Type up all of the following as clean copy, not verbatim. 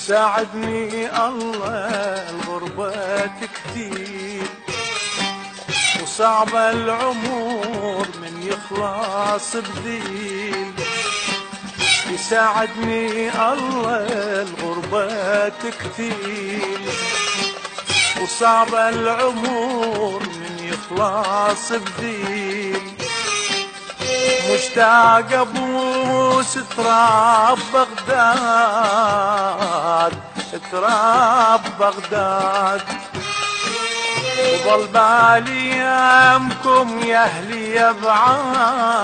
ساعدني الله الغربة كتير، وصعبة العمر من يخلص بذيل. يساعدني الله الغربة كتير، وصعبة العمر من يخلص بذيل. مشتاق ابوس تراب بغداد، تراب بغداد. وظل بالي ايامكم يا اهلي يا بعاد،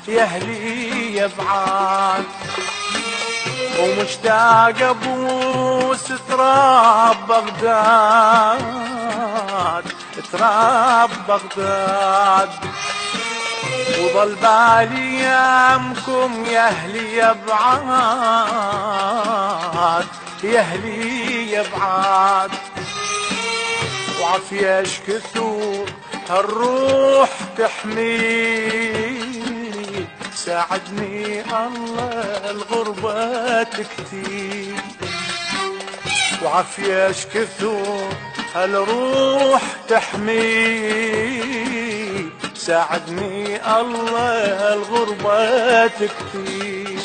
يا اهلي يا بعاد. ومشتاق ابوس تراب بغداد، تراب بغداد. وظل بالي ايامكم يا اهلي يا بعاد، يا اهلي يا بعاد. وعافية كثور هالروح تحمي، ساعدني الله الغربة كتير. وعافية كثور هالروح تحمي، ساعدني الله الغربة كتير.